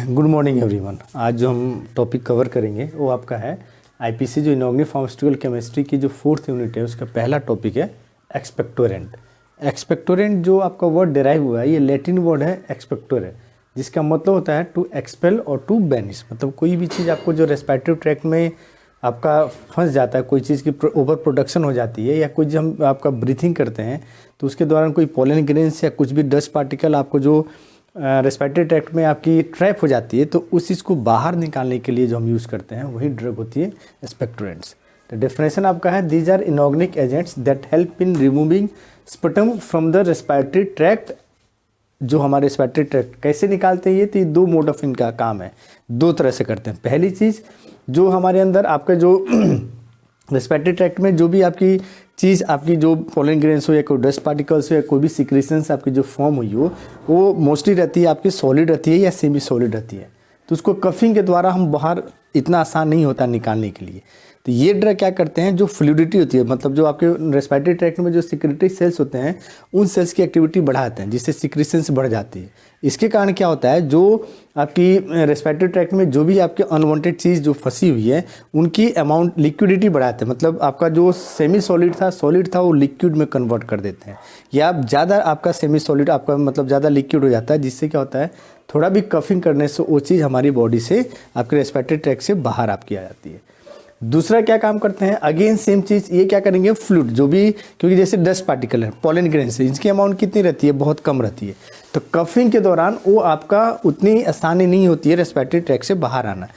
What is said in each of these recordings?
Good morning everyone. आज जो हम टॉपिक कवर करेंगे वो आपका है आईपीसी जो इनऑर्गेनिक फार्मास्यूटिकल केमिस्ट्री की जो 4th यूनिट है उसका पहला टॉपिक है एक्सपेक्टोरेंट। एक्सपेक्टोरेंट जो आपका वर्ड डिराइव हुआ है ये लैटिन वर्ड है एक्सपेक्टोर है, जिसका मतलब होता है टू एक्सपेल और टू बैनिश। मतलब कोई भी चीज़ आपको जो रेस्पिरेटरी ट्रैक्ट में आपका फंस जाता है, कोई चीज़ की ओवर प्रोडक्शन हो जाती है या कुछ हम आपका ब्रीथिंग करते हैं तो उसके दौरान कोई पोलन ग्रेन्स या कुछ भी डस्ट पार्टिकल आपको जो रेस्पिरेटरी ट्रैक्ट में आपकी ट्रैप हो जाती है तो उस चीज़ को बाहर निकालने के लिए जो हम यूज़ करते हैं वही ड्रग होती है एक्सपेक्टोरेंट्स। तो डेफिनेशन आपका है these are inorganic agents that help in removing sputum from the respiratory tract. जो हमारे रेस्पिरेटरी ट्रैक्ट कैसे निकालते हैं ये तो दो मोड ऑफ इनका काम है, दो तरह से करते हैं। पहली चीज़ जो हमारे अंदर आपका जो रेस्पिरेटरी ट्रैक्ट में जो भी आपकी चीज़ आपकी जो पोलन ग्रेन्स हो या कोई डस्ट पार्टिकल्स हो या कोई भी सिक्रेशंस आपकी जो फॉर्म हुई हो वो मोस्टली रहती है आपकी सॉलिड रहती है या सेमी सॉलिड रहती है, तो उसको कफिंग के द्वारा हम बाहर इतना आसान नहीं होता निकालने के लिए। तो ये ड्रग क्या करते हैं जो फ्लूइडिटी होती है, मतलब जो आपके रेस्पिरेटरी ट्रैक्ट में जो सिक्रेटरी सेल्स होते हैं उन सेल्स की एक्टिविटी बढ़ाते हैं जिससे सिक्रेशंस बढ़ जाती है। इसके कारण क्या होता है जो आपकी रेस्पिरेटरी ट्रैक्ट में जो भी आपके अनवांटेड चीज़ जो फंसी हुई है उनकी अमाउंट लिक्विडिटी बढ़ाते हैं, मतलब आपका जो सेमी सॉलिड था वो लिक्विड में कन्वर्ट कर देते हैं या आप ज़्यादा आपका सेमी सॉलिड आपका मतलब ज़्यादा लिक्विड हो जाता है, जिससे क्या होता है थोड़ा भी कफिंग करने से वो चीज़ हमारी बॉडी से आपके रेस्पिरेटरी ट्रैक्ट से बाहर आपकी आ जाती है। दूसरा क्या काम करते हैं, अगेन सेम चीज़ ये क्या करेंगे फ्लूइड जो भी, क्योंकि जैसे डस्ट पार्टिकल है पोलन ग्रेन्स है इसकी अमाउंट कितनी रहती है बहुत कम रहती है, तो कफिंग के दौरान वो आपका उतनी आसानी नहीं होती है रेस्पिरेटरी ट्रैक्ट से बाहर आना।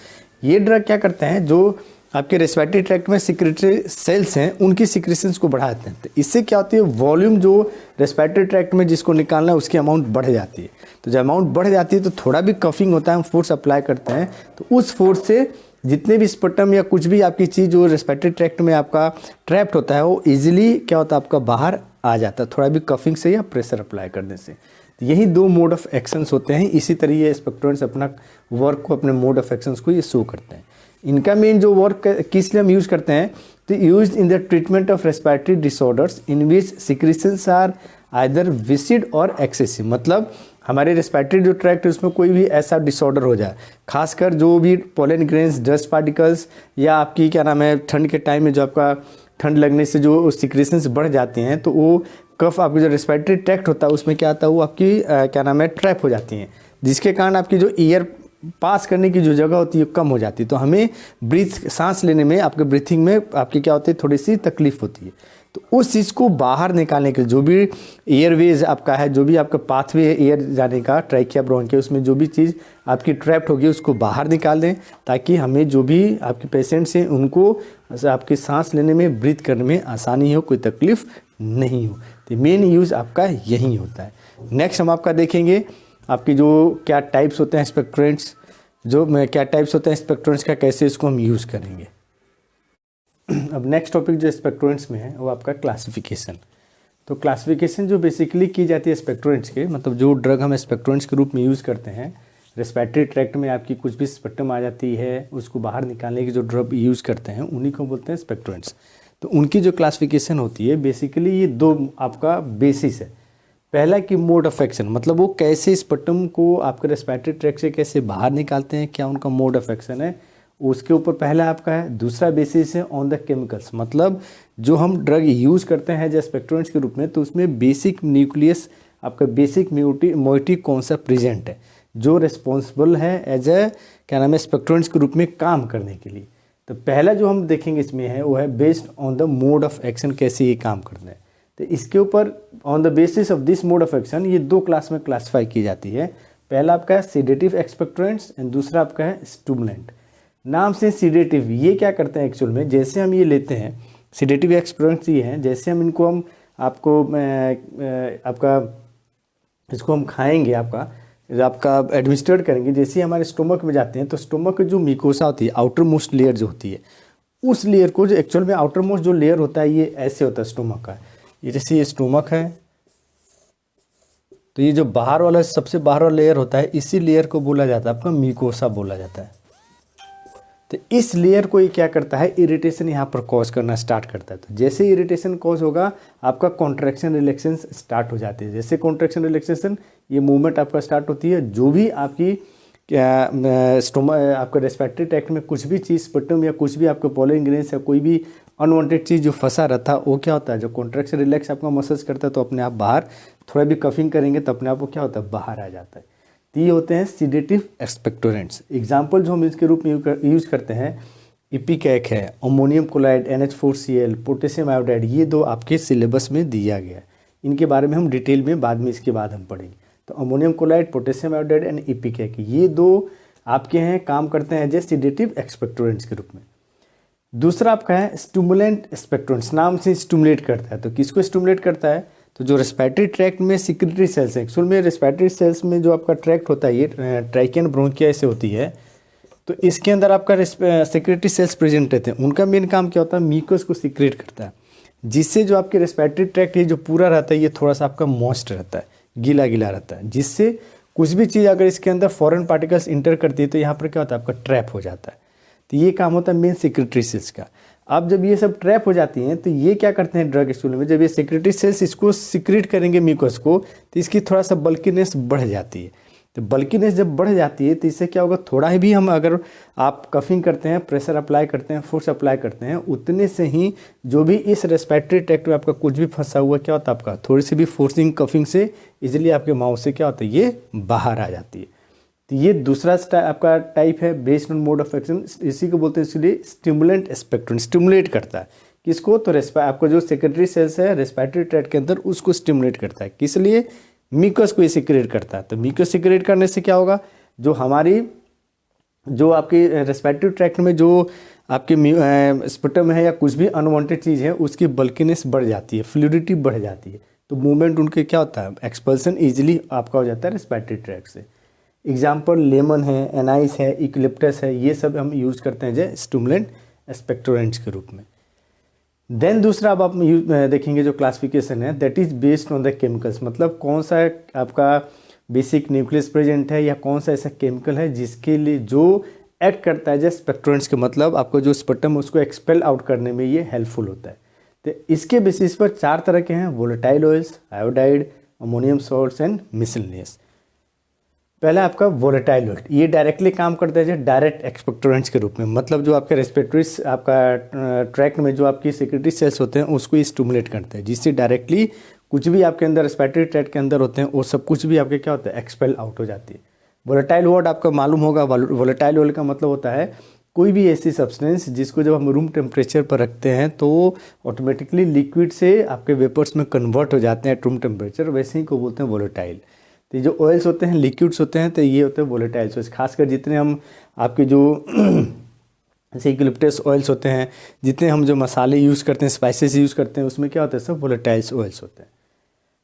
ये ड्रग क्या करते हैं जो आपके रेस्पिरेटरी ट्रैक्ट में सिक्रेटरी सेल्स हैं उनकी सिक्रेशंस को बढ़ाते हैं, तो इससे क्या होती है वॉल्यूम जो रेस्पिरेटरी ट्रैक्ट में जिसको निकालना है उसकी अमाउंट बढ़ जाती है। तो जब अमाउंट बढ़ जाती है तो थोड़ा भी कफिंग होता है, हम फोर्स अप्लाई करते हैं तो उस फोर्स से जितने भी स्पटम या कुछ भी आपकी चीज़ जो रेस्पिरेटरी ट्रैक्ट में आपका ट्रैप्ड होता है वो इजीली क्या होता है आपका बाहर आ जाता है, थोड़ा भी कफिंग से या प्रेशर अप्लाई करने से। तो यही दो मोड ऑफ एक्शंस होते हैं। इसी तरह ये एक्सपेक्टोरेंट्स अपना वर्क को अपने मोड ऑफ एक्शंस को ये शो करते हैं। इनका मेन जो वर्क किस लिए हम यूज़ करते हैं तो use in the treatment of respiratory disorders in which secretions are either viscid or excessive. मतलब हमारे रेस्पिरेटरी जो ट्रैक्ट है उसमें कोई भी ऐसा डिसऑर्डर हो जाए, खासकर जो भी पोलन ग्रेन्स डस्ट पार्टिकल्स या आपकी क्या नाम है ठंड के टाइम में जो आपका ठंड लगने से जो सिक्रेशंस बढ़ जाते हैं तो वो कफ आपकी जो रेस्पिरेटरी ट्रैक्ट होता है उसमें क्या आता है वो आपकी क्या नाम है ट्रैप हो जाती हैं, जिसके कारण आपकी जो एयर पास करने की जो जगह होती है कम हो जाती है। तो हमें सांस लेने में आपके ब्रीथिंग में आपकी क्या होती है थोड़ी सी तकलीफ होती है। तो उस चीज़ को बाहर निकालने के लिए जो भी एयरवेज आपका है, जो भी आपका पाथवे है एयर जाने का ट्रैकिया ब्रोंकिया, उसमें जो भी चीज़ आपकी ट्रैप्ड होगी उसको बाहर निकाल दें ताकि हमें जो भी आपके पेशेंट्स हैं उनको आपकी सांस लेने में ब्रीथ करने में आसानी हो, कोई तकलीफ नहीं हो। तो मेन यूज़ आपका यही होता है। नेक्स्ट हम आपका देखेंगे आपकी जो क्या टाइप्स होते हैं एक्सपेक्टोरेंट्स, क्या टाइप्स होते हैं एक्सपेक्टोरेंट्स का, कैसे इसको हम यूज़ करेंगे। अब नेक्स्ट टॉपिक जो एक्सपेक्टोरेंट्स में है वो आपका क्लासिफिकेशन। तो क्लासिफिकेशन जो बेसिकली की जाती है एक्सपेक्टोरेंट्स के, मतलब जो ड्रग हम एक्सपेक्टोरेंट्स के रूप में यूज़ करते हैं रेस्पिरेटरी ट्रैक्ट में आपकी कुछ भी स्पटम आ जाती है उसको बाहर निकालने की जो ड्रग यूज़ करते हैं उन्हीं को बोलते हैं एक्सपेक्टोरेंट्स। तो उनकी जो क्लासिफिकेशन होती है बेसिकली ये दो आपका बेसिस है। पहला कि मोड ऑफ एक्शन, मतलब वो कैसे स्पटम को आपके रेस्पिरेटरी ट्रैक्ट से कैसे बाहर निकालते हैं, क्या उनका मोड ऑफ एक्शन है, उसके ऊपर पहला आपका है। दूसरा बेसिस है ऑन द केमिकल्स, मतलब जो हम ड्रग यूज़ करते हैं जो एक्सपेक्टोरेंट्स के रूप में तो उसमें बेसिक न्यूक्लियस आपका बेसिक मोइटी कौन सा प्रेजेंट है जो रिस्पॉन्सिबल है एज ए क्या नाम है एक्सपेक्टोरेंट्स के रूप में काम करने के लिए। तो पहला जो हम देखेंगे इसमें है वो है based on the mode of action, कैसे ये काम करते हैं। तो इसके ऊपर on the basis of this mode of action ये दो क्लास में क्लासीफाई की जाती है। पहला आपका है सीडेटिव एक्सपेक्टोरेंट्स एंड दूसरा आपका है स्टिमुलेंट। नाम से सीडेटिव ये क्या करते हैं एक्चुअल में, जैसे हम ये लेते हैं सीडेटिव एक्सपेक्टोरेंट्स ये हैं, जैसे हम इनको हम आपका इसको हम खाएंगे आपका एडमिनिस्ट्रेट करेंगे, जैसे ही हमारे स्टोमक में जाते हैं तो स्टोमक की जो मिकोसा होती है आउटर मोस्ट लेयर जो होती है उस लेयर को जो एक्चुअल में आउटर मोस्ट जो लेयर होता है ये ऐसे होता है स्टोमक का, ये जैसे ये स्टोमक है तो ये जो बाहर वाला सबसे बाहर वाला लेयर होता है इसी लेयर को बोला जाता है आपका मिकोसा बोला जाता है। तो इस लेयर को ये क्या करता है इरिटेशन यहाँ पर कॉज करना स्टार्ट करता है। तो जैसे इरिटेशन कॉज होगा आपका कॉन्ट्रैक्शन रिलैक्सेशन स्टार्ट हो जाती है। जैसे कॉन्ट्रैक्शन रिलैक्सेशन ये मूवमेंट आपका स्टार्ट होती है, जो भी आपकी क्या स्टोमा आपका रेस्पिरेटरी ट्रैक्ट में कुछ भी चीज़ स्पुटम या कुछ भी आपके पोलन ग्रेन्स या कोई भी अनवांटेड चीज़ जो फंसा रहता है वो क्या होता है, जो कॉन्ट्रैक्शन रिलैक्स आपका मसल्स करता है तो अपने आप बाहर, थोड़ा भी कफिंग करेंगे तो अपने आप वो क्या होता है, बाहर आ जाता है। तो ये होते हैं सीडेटिव एक्सपेक्टोरेंट्स। एग्जाम्पल जो हम इसके रूप में यूज करते हैं, इपिकैक है, ammonium chloride, NH4Cl, potassium iodide, ये दो आपके सिलेबस में दिया गया है। इनके बारे में हम डिटेल में बाद में इसके बाद हम पढ़ेंगे। तो ammonium chloride, potassium iodide and इपिकैक, ये दो आपके हैं, काम करते हैं एज सीडेटिव एक्सपेक्टोरेंट्स के रूप में। दूसरा आपका है स्टिमुलेंट एक्सपेक्टोरेंट्स, नाम से स्टिमुलेट करता है। तो किसको स्टिमुलेट करता है, तो जो रेस्पिरेटरी ट्रैक्ट में सिक्रेटरी सेल्स हैं, एक्चुअल में रेस्पिरेटरी सेल्स में जो आपका ट्रैक्ट होता है ये ट्राइकियन ब्रोंकिया से होती है, तो इसके अंदर आपका सिक्रेटरी सेल्स प्रेजेंट रहते हैं। उनका मेन काम क्या होता है, म्यूकस को सिक्रेट करता है, जिससे जो आपके रेस्पिरेटरी ट्रैक्ट ये जो पूरा रहता है ये थोड़ा सा आपका मॉइस्ट रहता है, गीला गीला रहता है, जिससे कुछ भी चीज़ अगर इसके अंदर फॉरेन पार्टिकल्स इंटर करती है तो यहाँ पर क्या होता है, आपका ट्रैप हो जाता है। तो ये काम होता है मेन सिक्रेटरी सेल्स का। अब जब ये सब ट्रैप हो जाती हैं तो ये क्या करते हैं ड्रग स्टूल में, जब ये सिक्रेटरी सेल्स इसको सिक्रेट करेंगे म्यूकस को, तो इसकी थोड़ा सा बल्कीनेस बढ़ जाती है। तो बल्कीनेस जब बढ़ जाती है तो इससे क्या होगा, थोड़ा ही भी हम अगर आप कफिंग करते हैं, प्रेशर अप्लाई करते हैं, फोर्स अप्लाई करते हैं, उतने से ही जो भी इस रेस्पिरेटरी ट्रैक्ट में आपका कुछ भी फंसा हुआ क्या होता है, आपका थोड़ी सी भी फोर्सिंग कफिंग से इजीली आपके माउथ से क्या होता है, ये बाहर आ जाती है। तो ये दूसरा आपका टाइप है based on mode of action, इसी को बोलते हैं इसलिए स्टिमुलेंट एक्सपेक्टोरेंट, स्टिमुलेट करता है किसको, तो आपको जो सेक्रेटरी सेल्स है रेस्पिरेटरी ट्रैक्ट के अंदर उसको स्टिमुलेट करता है। किस लिए, म्यूकस को ये सिक्रेट करता है। तो म्यूकस सिक्रेट करने से क्या होगा, जो हमारी जो आपकी रेस्पिरेटरी ट्रैक्ट में जो आपके स्पुटम है या कुछ भी अनवांटेड चीज़ है उसकी बल्कीनेस बढ़ जाती है, फ्लूइडिटी बढ़ जाती है, तो मूवमेंट उनके क्या होता है, एक्सपल्सन ईजिली आपका हो जाता है रेस्पिरेटरी ट्रैक्ट से। एग्जाम्पल लेमन है, एनाइस है, इक्लिप्टस है, ये सब हम यूज़ करते हैं जो स्टिमुलेंट एक्सपेक्टोरेंट्स के रूप में। देन दूसरा अब आप देखेंगे जो क्लासिफिकेशन है, that is based on the chemicals, मतलब कौन सा आपका बेसिक न्यूक्लियस प्रेजेंट है या कौन सा ऐसा केमिकल है जिसके लिए जो एक्ट करता है जो स्पेक्ट्रोरेंट्स के, मतलब आपको जो स्पेक्ट्रम उसको एक्सपेल आउट करने में ये हेल्पफुल होता है। तो इसके बेसिस पर 4 तरह के हैं, volatile oils, iodide, ammonium salts and miscellaneous. पहला आपका वोलेटाइल ऑयल, ये डायरेक्टली काम करता है डायरेक्ट एक्सपेक्टोरेंट्स के रूप में, मतलब जो आपके रेस्पिरेटरी आपका ट्रैक्ट में जो आपकी सिक्रेटरी सेल्स होते हैं उसको स्टिमुलेट करते हैं, जिससे डायरेक्टली कुछ भी आपके अंदर रेस्पिरेटरी ट्रैक्ट के अंदर होते हैं वो सब कुछ भी आपके क्या होता है, एक्सपेल आउट हो जाती है। वोलेटाइल वर्ड आपका मालूम होगा, वोलेटाइल ऑयल का मतलब होता है कोई भी ऐसी सब्सटेंस जिसको जब हम रूम टेम्परेचर पर रखते हैं तो ऑटोमेटिकली लिक्विड से आपके वेपर्स में कन्वर्ट हो जाते हैं एट रूम टेम्परेचर, वैसे ही को बोलते हैं वोलेटाइल। तो ये जो ऑयल्स होते हैं, लिक्विड्स होते हैं, तो ये होते हैं वोलेटाइल्स ऑयल्स। खासकर जितने हम आपके जो जैसे यूकलिप्टस ऑयल्स होते हैं, जितने हम जो मसाले यूज़ करते हैं, स्पाइसेस यूज़ करते हैं, उसमें क्या होता है, सब वोलेटाइल्स ऑयल्स होते हैं।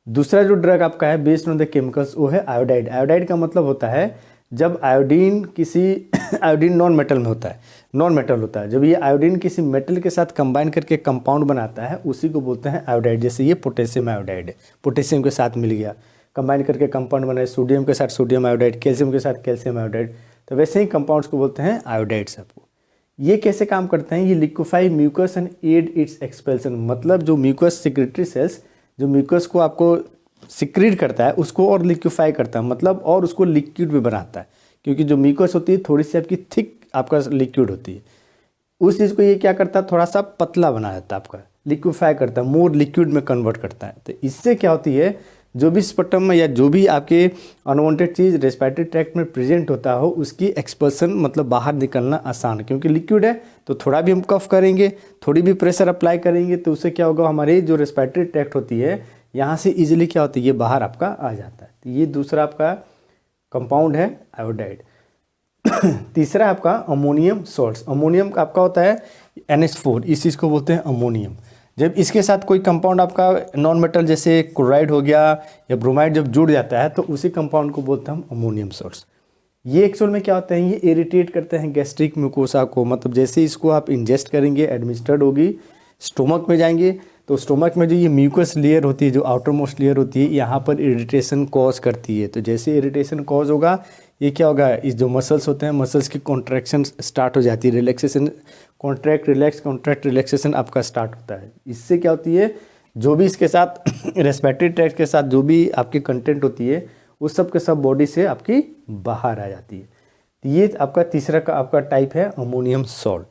दूसरा जो ड्रग आपका है बेस्ड ऑन द केमिकल्स वो है आयोडाइड। आयोडाइड का मतलब होता है जब आयोडीन किसी आयोडीन नॉन मेटल में होता है, नॉन मेटल होता है, जब ये आयोडीन किसी मेटल के साथ कंबाइन करके कंपाउंड बनाता है उसी को बोलते हैं आयोडाइड। जैसे ये पोटेशियम आयोडाइड है, पोटेशियम के साथ मिल गया, कंबाइन करके कंपाउंड बनाए, सोडियम के साथ सोडियम आयोडाइड, कैल्शियम के साथ कैल्शियम आयोडाइड, तो वैसे ही कंपाउंड्स को बोलते हैं आयोडाइड्स। आपको ये कैसे काम करते हैं, ये liquefy mucus and aid its expulsion, मतलब जो म्यूकस सिक्रेटरी सेल्स जो म्यूकस को आपको सिक्रीट करता है उसको और लिक्विफाई करता है, मतलब और उसको लिक्विड में बनाता है, क्योंकि जो म्यूकस होती है थोड़ी सी आपकी थिक आपका लिक्विड होती है, उस चीज़ को ये क्या करता है, थोड़ा सा पतला बना देता है, आपका लिक्विफाई करता है, मोर लिक्विड में कन्वर्ट करता है। तो इससे क्या होती है, जो भी स्पटम में या जो भी आपके अनवांटेड चीज़ रेस्पिरेटरी ट्रैक्ट में प्रेजेंट होता हो उसकी एक्सपल्सन मतलब बाहर निकलना आसान, क्योंकि लिक्विड है तो थोड़ा भी हम कफ करेंगे, थोड़ी भी प्रेशर अप्लाई करेंगे तो उससे क्या होगा, हमारी जो रेस्पिरेटरी ट्रैक्ट होती है यहाँ से इजीली क्या होती है, ये बाहर आपका आ जाता है। तो ये दूसरा आपका कंपाउंड है आयोडाइड। तीसरा आपका अमोनियम सॉल्ट्स। अमोनियम का आपका होता है NH4, इस चीज़ को बोलते हैं अमोनियम। जब इसके साथ कोई कंपाउंड आपका नॉन मेटल जैसे क्लोराइड हो गया या ब्रोमाइड जब जुड़ जाता है तो उसी कंपाउंड को बोलते हैं हम अमोनियम सॉल्ट्स। ये एक्चुअल में क्या होते हैं, ये इरिटेट करते हैं गैस्ट्रिक म्यूकोसा को, मतलब जैसे इसको आप इंजेस्ट करेंगे, एडमिनिस्टर्ड होगी, स्टोमक में जाएंगे तो स्टोमक में जो ये म्यूकस लेयर होती है, जो आउटर मोस्ट लेयर होती है, यहाँ पर इरिटेशन कॉज करती है। तो जैसे इरिटेशन कॉज होगा ये क्या होगा, इस जो मसल्स होते हैं मसल्स की कॉन्ट्रैक्शन स्टार्ट हो जाती है, रिलैक्सेशन, कॉन्ट्रैक्ट रिलैक्सेशन आपका स्टार्ट होता है। इससे क्या होती है, जो भी इसके साथ रेस्पिरेटरी ट्रैक्ट के साथ जो भी आपकी कंटेंट होती है उस सब के सब बॉडी से आपकी बाहर आ जाती है। तो ये आपका तीसरा का आपका टाइप है अमोनियम सॉल्ट।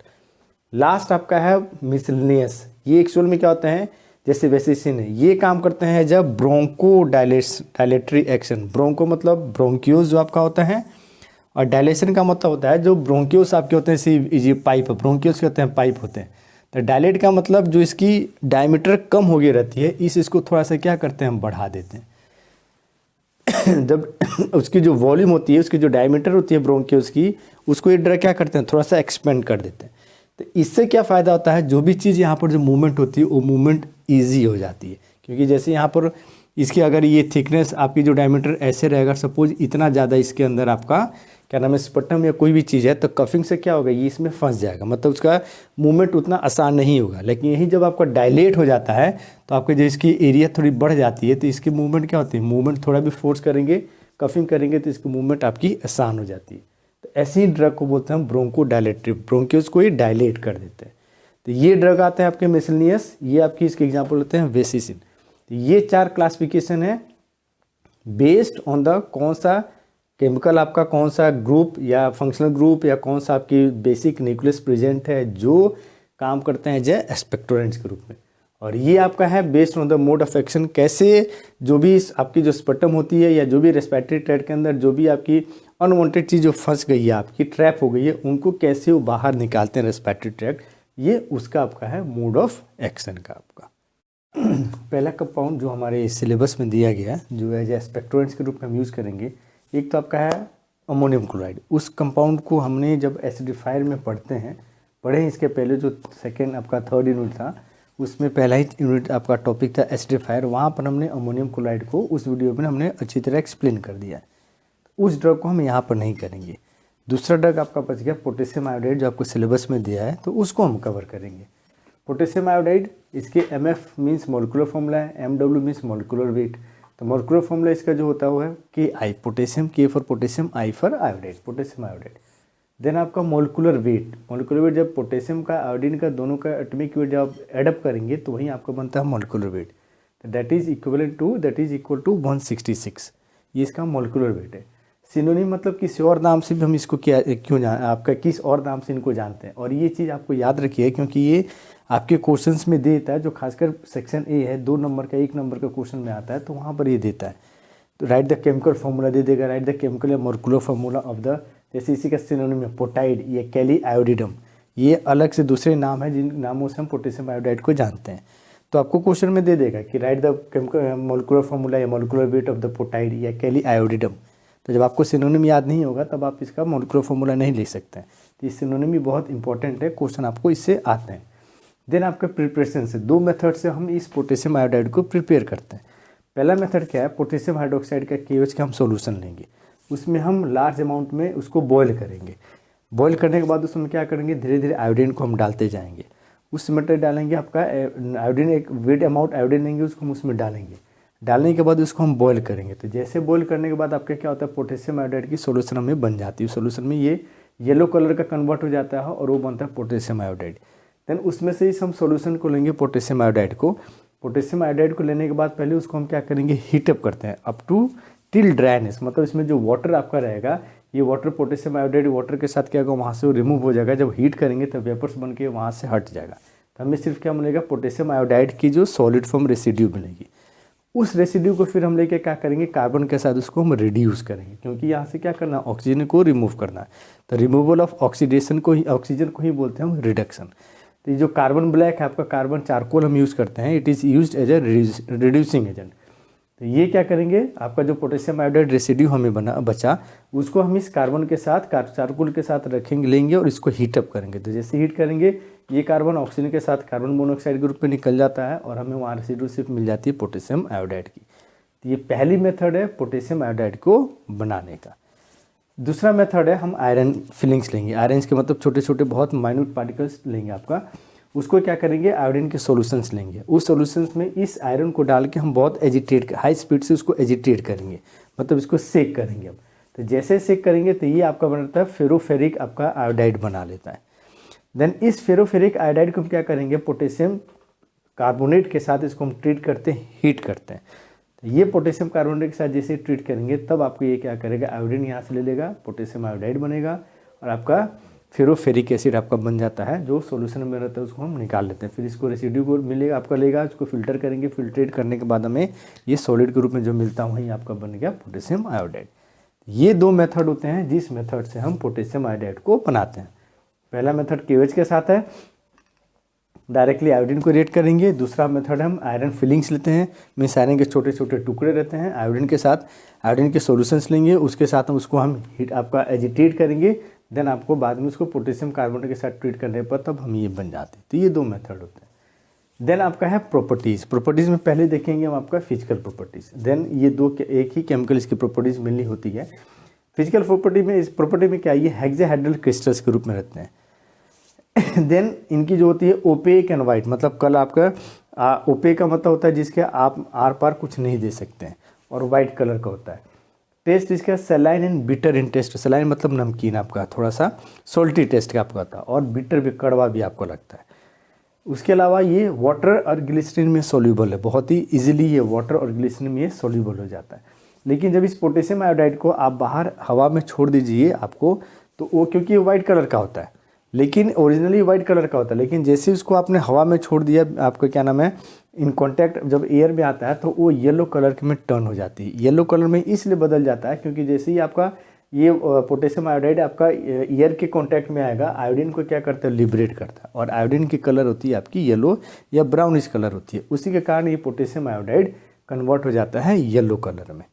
लास्ट आपका है मिसलेनियस। ये एक्चुअल में क्या होते हैं, जैसे वेसिसिन है, ये काम करते हैं जब ब्रोंको डायलेटरी एक्शन। ब्रोंको मतलब ब्रोंक्यूल्स जो आपका होता है, और डायलेशन का मतलब होता है जो ब्रोंक्यूल्स आपके होते हैं, ये पाइप, ब्रोंक्यूल्स के होते हैं पाइप होते हैं। तो डायलेट का मतलब जो इसकी डायमीटर कम हो गई रहती है, इसको थोड़ा सा क्या करते हैं, हम बढ़ा देते हैं। जब उसकी जो वॉल्यूम होती है, उसकी जो डायमीटर होती है ब्रोंक्यूल्स की, उसको ये ड्रग क्या करते हैं, थोड़ा सा एक्सपेंड कर देते हैं। तो इससे क्या फ़ायदा होता है, जो भी चीज़ यहाँ पर जो मूवमेंट होती है वो मूवमेंट ईजी हो जाती है। क्योंकि जैसे यहाँ पर इसकी अगर ये थिकनेस आपकी जो डायमीटर ऐसे रहेगा, सपोज इतना ज़्यादा इसके अंदर आपका क्या नाम है स्पटम या कोई भी चीज़ है, तो कफिंग से क्या होगा, ये इसमें फंस जाएगा, मतलब उसका मूवमेंट उतना आसान नहीं होगा। लेकिन यही जब आपका डायलेट हो जाता है तो आपके जो इसकी एरिया थोड़ी बढ़ जाती है, तो इसकी मूवमेंट क्या होती है, मूवमेंट थोड़ा भी फोर्स करेंगे, कफिंग करेंगे, तो इसकी मूवमेंट आपकी आसान हो जाती है। तो ऐसे ही ड्रग को बोलते हैं ब्रोंको डायलेटरी, ब्रोंक्यूल्स को ही डायलेट कर देते हैं। तो ये ड्रग आते हैं आपके मिसलेनियस, ये आपकी इसके एग्जाम्पल होते हैं वेसिसिन। तो ये 4 क्लासिफिकेशन है बेस्ड ऑन द कौन सा केमिकल आपका कौन सा ग्रुप या फंक्शनल ग्रुप या कौन सा आपकी बेसिक न्यूक्लियस प्रेजेंट है जो काम करते हैं एज एक्सपेक्टोरेंट्स के रूप में। और ये आपका है based on the mode of action, कैसे जो भी आपकी जो स्पटम होती है या जो भी रेस्पिरेटरी ट्रैक्ट के अंदर जो भी आपकी अनवांटेड चीज़ जो फंस गई है, आपकी ट्रैप हो गई है, उनको कैसे वो बाहर निकालते हैं रेस्पिरेटरी ट्रैक्ट, ये उसका आपका है मोड ऑफ एक्शन का आपका। पहला कंपाउंड जो हमारे सिलेबस में दिया गया जो एज एक्सपेक्टोरेंट्स के रूप में हम यूज़ करेंगे, एक तो आपका है अमोनियम क्लोराइड। उस कंपाउंड को हमने जब एसिडिफायर में पढ़ते हैं, पढ़े इसके पहले जो सेकेंड आपका 3rd यूनिट था, उसमें पहला ही यूनिट आपका टॉपिक था एसिडिफायर, वहाँ पर हमने अमोनियम क्लोराइड को उस वीडियो में हमने अच्छी तरह एक्सप्लेन कर दिया है। उस ड्रग को हम यहाँ पर नहीं करेंगे। दूसरा ड्रग आपका बच गया पोटेशियम आयोडाइड, जो आपको सिलेबस में दिया है, तो उसको हम कवर करेंगे। पोटेशियम आयोडाइड, इसके MF मीन्स मोलिकुलर फॉर्मूला है, MW मीन्स मोलिकुलर वेट। तो मोलिकुलर फॉर्मूला इसका जो होता हुआ है KI, potassium, K for potassium, I for iodide, potassium iodide. Then आपका मोलिकुलर वेट, मोलिकुलर वेट जब पोटेशियम का आयोडीन का दोनों का एटॉमिक वेट जब एडअप करेंगे तो वहीं आपका बनता है मोलिकुलर वेट। तो दैट इज इक्वल टू 166, ये इसका मोलिकुलर वेट है। सिनोनिम मतलब किसी और नाम से भी हम इसको आपका किस और नाम से इनको जानते हैं, और ये चीज़ आपको याद रखिए क्योंकि ये आपके क्वेश्चंस में देता है, जो खासकर सेक्शन ए है 2 नंबर का 1 नंबर का क्वेश्चन में आता है, तो वहाँ पर ये देता है। तो राइट द केमिकल फार्मूला दे देगा, राइट द केमिकल या मोलिकुलर फार्मूला ऑफ द, जैसे इसी का सिनोनिम है पोटाइड या कैली आयोडिडम, ये अलग से दूसरे नाम है जिन नामों से हम पोटेशियम आयोडाइड को जानते हैं। तो आपको क्वेश्चन में दे देगा कि right the chemical molecular formula या मोलिकुलर वेट ऑफ द पोटाइड या कैली आयोडिडम। तो जब आपको सिनोनिम याद नहीं होगा तब आप इसका मोलिकुलर फार्मूला नहीं लिख सकते हैं। तो ये सिनोनिम भी बहुत इंपॉर्टेंट है, क्वेश्चन आपको इससे आते हैं। देन आपके प्रिपरेशन से 2 मेथड से हम इस पोटेशियम आयोडाइड को प्रिपेयर करते हैं। पहला मेथड क्या है, पोटेशियम हाइड्रोक्साइड का KOH का हम सॉल्यूशन लेंगे, उसमें हम लार्ज अमाउंट में उसको बॉयल करेंगे। बॉयल करने के बाद उसमें क्या करेंगे, धीरे धीरे आयोडीन को हम डालते जाएंगे। उस मेथड डालेंगे आपका आयोडीन, एक वेट अमाउंट आयोडीन लेंगे, उसको हम उसमें डालेंगे। डालने के बाद उसको हम बॉयल करेंगे। तो जैसे बॉयल करने के बाद आपका क्या होता है, पोटेशियम आयोडाइड की सोल्यूशन हमें बन जाती है। सोल्यूशन में ये येलो कलर का कन्वर्ट हो जाता है और वो बनता है पोटेशियम आयोडाइड। देन उसमें से इस हम सॉल्यूशन को लेंगे पोटेशियम आयोडाइड को। पोटेशियम आयोडाइड को लेने के बाद पहले उसको हम क्या करेंगे, हीटअप करते हैं अप टू टिल ड्राइनेस, मतलब इसमें जो वाटर आपका रहेगा, ये वाटर पोटेशियम आयोडाइड वाटर के साथ क्या होगा, वहाँ से वो रिमूव हो जाएगा। जब हीट करेंगे तब वेपर्स बन के वहाँ से हट जाएगा। तो हमें सिर्फ क्या मिलेगा, पोटेशियम आयोडाइड की जो सॉलिड फॉर्म रेसिड्यू मिलेगी। उस रेसिड्यू को फिर हम लेके क्या करेंगे, कार्बन के साथ उसको हम रिड्यूस करेंगे, क्योंकि यहाँ से क्या करना है, ऑक्सीजन को रिमूव करना है। तो रिमूवल ऑफ ऑक्सीडेशन को ही, ऑक्सीजन को ही बोलते हैं हम रिडक्शन। तो ये जो कार्बन ब्लैक है आपका, कार्बन चारकोल हम यूज़ करते हैं, it is used as a reducing agent. तो ये क्या करेंगे, आपका जो पोटेशियम आयोडाइड रेसिड्यू हमें बचा, उसको हम इस कार्बन के साथ चारकोल के साथ रखेंगे, लेंगे और इसको हीटअप करेंगे। तो जैसे हीट करेंगे ये कार्बन ऑक्सीजन के साथ कार्बन मोनोऑक्साइड के रूप में निकल जाता है और हमें वहाँ रेसिड्यू सिर्फ मिल जाती है पोटेशियम आयोडाइड की। तो ये पहली मेथड है पोटेशियम आयोडाइड को बनाने का। दूसरा मेथड है हम आयरन फिलिंग्स लेंगे। आयरन के मतलब छोटे छोटे बहुत माइन्यूट पार्टिकल्स लेंगे आपका, उसको क्या करेंगे, आयोडीन के सॉल्यूशंस लेंगे। उस सॉल्यूशंस में इस आयरन को डाल के हम बहुत एजिटेट, हाई स्पीड से उसको एजिटेट करेंगे, मतलब इसको सेक करेंगे। अब तो जैसे सेक करेंगे तो ये आपका बनता है फेरोफेरिक आपका आयोडाइड बना लेता है। देन इस फेरोफेरिक आयोडाइड को हम क्या करेंगे, पोटेशियम कार्बोनेट के साथ इसको हम ट्रीट करते हैं, हीट करते हैं। ये पोटेशियम कार्बोनेट के साथ जैसे ट्रीट करेंगे तब आपको ये क्या करेगा, आयोडीन यहाँ से ले लेगा, पोटेशियम आयोडाइड बनेगा और आपका फेरोफेरिक एसिड आपका बन जाता है, जो सॉल्यूशन में रहता है उसको हम निकाल लेते हैं। फिर इसको रेसिड्यू को मिलेगा आपका लेगा, उसको फिल्टर करेंगे, फिल्ट्रेट करने के बाद हमें ये सॉलिड के रूप में जो मिलता है वही आपका बन गया पोटेशियम आयोडाइड। ये दो मेथड होते हैं जिस मेथड से हम पोटेशियम आयोडाइड को बनाते हैं। पहला मेथड KOH के साथ है, डायरेक्टली आयोडीन को रिएक्ट करेंगे। दूसरा मेथड हम आयरन फिलिंग्स लेते हैं, मीन्स आयरन के छोटे छोटे टुकड़े रहते हैं, आयोडीन के साथ आयोडीन के सॉल्यूशंस लेंगे, उसके साथ हम उसको हम हीट आपका एजिटेट करेंगे, देन आपको बाद में उसको पोटेशियम कार्बोनेट के साथ ट्रीट करने पर तब हम ये बन जाते हैं। तो ये दो मेथड होते हैं। देन आपका है प्रॉपर्टीज़ में पहले देखेंगे हम आपका फिजिकल प्रॉपर्टीज़, देन ये दो एक ही केमिकल इसकी प्रॉपर्टीज़ मिलनी होती है। फिजिकल प्रॉपर्टी में, इस प्रॉपर्टी में क्या, ये हेक्साहेड्रल क्रिस्टल्स के रूप में रहते हैं। देन इनकी जो होती है ओपेक एंड वाइट, मतलब कल आपका ओपेक का मतलब होता है जिसके आप आर पार कुछ नहीं दे सकते हैं, और वाइट कलर का होता है। टेस्ट इसका saline and bitter in taste, saline मतलब नमकीन आपका, थोड़ा सा सोल्टी टेस्ट का आपका होता है, और बिटर भी कड़वा भी आपको लगता है। उसके अलावा ये वाटर और ग्लिसरीन में सोल्यूबल है, बहुत ही इजीली ये वाटर और ग्लिसरीन में ये सोल्यूबल हो जाता है। लेकिन जब इस पोटेशियम आयोडाइड को आप बाहर हवा में छोड़ दीजिए आपको, तो वो क्योंकि वाइट कलर का होता है, लेकिन ओरिजिनली वाइट कलर का होता है, लेकिन जैसे उसको आपने हवा में छोड़ दिया, आपका क्या नाम है, इन कांटेक्ट जब एयर में आता है तो वो येलो कलर में टर्न हो जाती है। येलो कलर में इसलिए बदल जाता है क्योंकि जैसे ही आपका ये पोटेशियम आयोडाइड आपका एयर के कांटेक्ट में आएगा, आयोडीन को क्या करता है, लिबरेट करता है, और आयोडीन की कलर होती है आपकी येलो या ब्राउनिश कलर होती है। उसी के कारण ये पोटेशियम आयोडाइड कन्वर्ट हो जाता है येलो कलर में।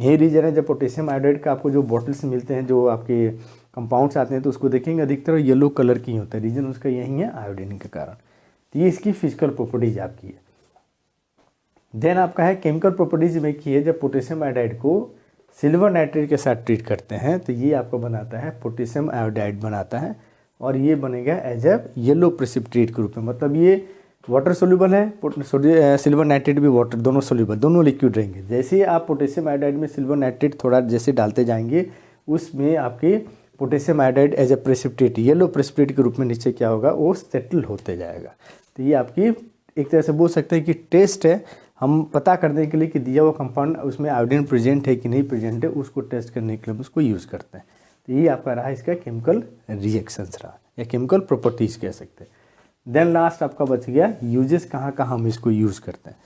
यही रीज़न है जब पोटेशियम आयोडाइड का आपको जो बॉटल्स मिलते हैं, जो आपके कंपाउंड्स आते हैं, तो उसको देखेंगे अधिकतर येलो कलर की होता है, रीज़न उसका यही है आयोडीन के कारण। तो ये इसकी फिजिकल प्रॉपर्टीज आपकी है। देन आपका है केमिकल प्रॉपर्टीज में की है, जब पोटेशियम आयोडाइड को सिल्वर नाइट्रेट के साथ ट्रीट करते हैं तो ये आपको बनाता है पोटेशियम आयोडाइड बनाता है, और ये बनेगा एज ए येलो प्रेसिपिटेट के रूप में। मतलब ये वाटर सोल्यूबल है, सिल्वर नाइट्रेट भी वाटर, दोनों सोल्यूबल, दोनों लिक्विड रहेंगे। जैसे ही आप पोटेशियम आयोडाइड में सिल्वर नाइट्रेट थोड़ा जैसे डालते जाएंगे, उसमें आपके potassium iodide as a precipitate, yellow precipitate के रूप में नीचे क्या होगा, वो सेटल होते जाएगा। तो ये आपकी एक तरह से बोल सकते हैं कि टेस्ट है, हम पता करने के लिए कि दिया हुआ कंपाउंड उसमें आयोडीन प्रेजेंट है कि नहीं प्रेजेंट है, उसको टेस्ट करने के लिए हम उसको यूज़ करते हैं। तो ये आपका रहा इसका केमिकल रिएक्शंस रहा, या केमिकल प्रॉपर्टीज़ कह सकते हैं। देन लास्ट आपका बच गया यूजेस, कहाँ कहाँ हम इसको यूज़ करते हैं।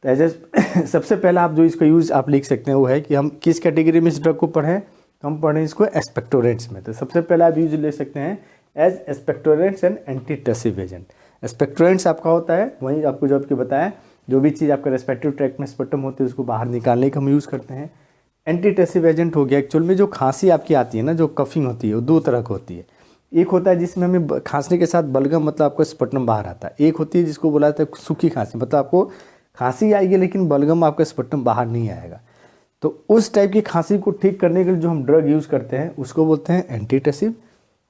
तो एज सबसे पहला आप जो इसका यूज़ आप लिख सकते हैं वो है कि हम किस कैटेगरी में इस ड्रग को पढ़ें, तो हम पढ़ें इसको एक्सपेक्टोरेंट्स में। तो सबसे पहले आप यूज ले सकते हैं as expectorants and antitussive agent. Expectorants आपका होता है वहीं आपको जो आपके बताया, जो भी चीज़ आपका रेस्पेक्टिव ट्रैक्ट में स्पटम होती है उसको बाहर निकालने का हम यूज़ करते हैं। एंटीटसिव एजेंट हो गया, एक्चुअल में जो खांसी आपकी आती है ना, जो कफिंग होती है, वो दो तरह की होती है। एक होता है जिसमें हमें खांसने के साथ बलगम, मतलब आपका स्पटम बाहर आता है। एक होती है जिसको बोला जाता है सूखी खांसी, मतलब आपको खांसी आएगी लेकिन बलगम आपका स्पटम बाहर नहीं आएगा। तो उस टाइप की खांसी को ठीक करने के लिए जो हम ड्रग यूज़ करते हैं उसको बोलते हैं एंटीटसिव।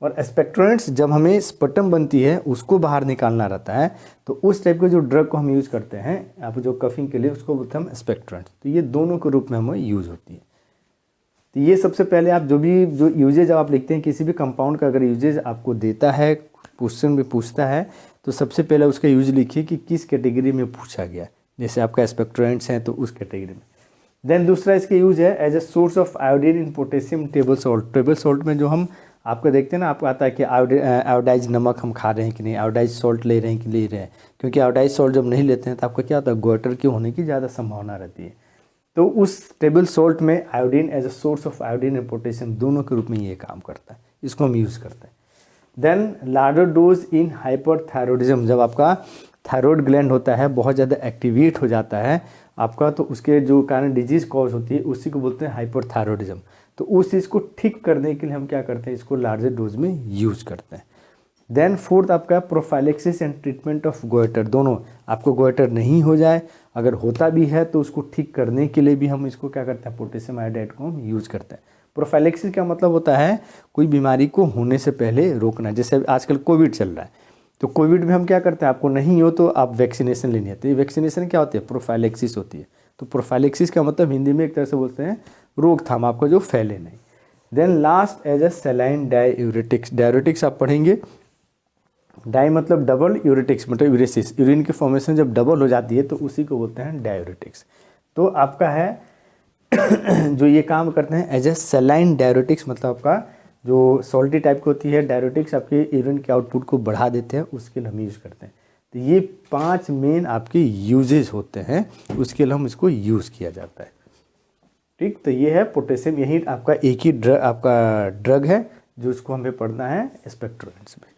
और एक्सपेक्टोरेंट्स जब हमें स्पटम बनती है उसको बाहर निकालना रहता है, तो उस टाइप के जो ड्रग को हम यूज़ करते हैं आप जो कफिंग के लिए, उसको बोलते हैं हम एक्सपेक्टोरेंट्स। तो ये दोनों के रूप में हमें यूज़ होती है। तो ये सबसे पहले आप जो यूजेज आप लिखते हैं, किसी भी कंपाउंड का अगर यूजेज आपको देता है, क्वेश्चन में पूछता है, तो सबसे पहले उसका यूज लिखिए कि किस कैटेगरी में पूछा गया। जैसे आपका एक्सपेक्टोरेंट्स हैं तो उस कैटेगरी में। देन दूसरा इसका यूज है as a source of iodine in potassium table salt. Table salt में जो हम आपको देखते हैं ना, आपको आता है कि आयोडाइज नमक हम खा रहे हैं कि नहीं, आयोडाइज सॉल्ट ले रहे हैं कि ले रहे हैं, क्योंकि आयोडाइज सॉल्ट जब नहीं लेते हैं तो आपका क्या होता है, गोइटर के होने की ज़्यादा संभावना रहती है। तो उस टेबल सॉल्ट में iodine as a source of iodine and potassium दोनों के रूप में ये काम करता है, इसको हम यूज़ करते हैं। देन लार्जर डोज इन हाइपरथायरॉयडिज्म, जब आपका थायरॉयड ग्लैंड होता है बहुत ज़्यादा एक्टिवेट हो जाता है आपका, तो उसके जो कारण डिजीज़ कॉज होती है उसी को बोलते हैं हाइपरथायरॉयडिज्म। तो उस चीज़ को ठीक करने के लिए हम क्या करते हैं, इसको लार्जर डोज में यूज़ करते हैं। देन फोर्थ आपका prophylaxis and treatment of goitre. दोनों, आपको गोइटर नहीं हो जाए, अगर होता भी है तो उसको ठीक करने के लिए भी हम इसको क्या करते हैं, पोटेशियम आयोडाइड को हम यूज़ करते हैं। प्रोफाइलेक्सिस का मतलब होता है कोई बीमारी को होने से पहले रोकना। जैसे आजकल कोविड चल रहा है, तो कोविड में हम क्या करते हैं, आपको नहीं हो तो आप वैक्सीनेशन लेनी है। तो ये वैक्सीनेशन क्या होती है, प्रोफाइलेक्सिस होती है। तो प्रोफाइलेक्सिस का मतलब हिंदी में एक तरह से बोलते हैं रोकथाम, आपको जो फैले नहीं। Then last as a saline diuretics. Diuretics आप पढ़ेंगे, डाई मतलब डबल, यूरेटिक्स मतलब यूरेसिस, यूरिन की फॉर्मेशन जब डबल हो जाती है तो उसी को बोलते हैं डाययूरेटिक्स। तो आपका है जो ये काम करते हैं एज ए सलाइन डायरेटिक्स, मतलब आपका जो सॉल्टी टाइप की होती है डायरेटिक्स आपके यूरिन के आउटपुट को बढ़ा देते हैं, उसके लिए हम यूज़ करते हैं। तो ये 5 मेन आपके यूजेस होते हैं, उसके लिए हम इसको यूज़ किया जाता है। ठीक, तो ये है पोटेशियम, यही आपका एक ही ड्रग है जो इसको हमें पढ़ना है एक्सपेक्टोरेंट्स में।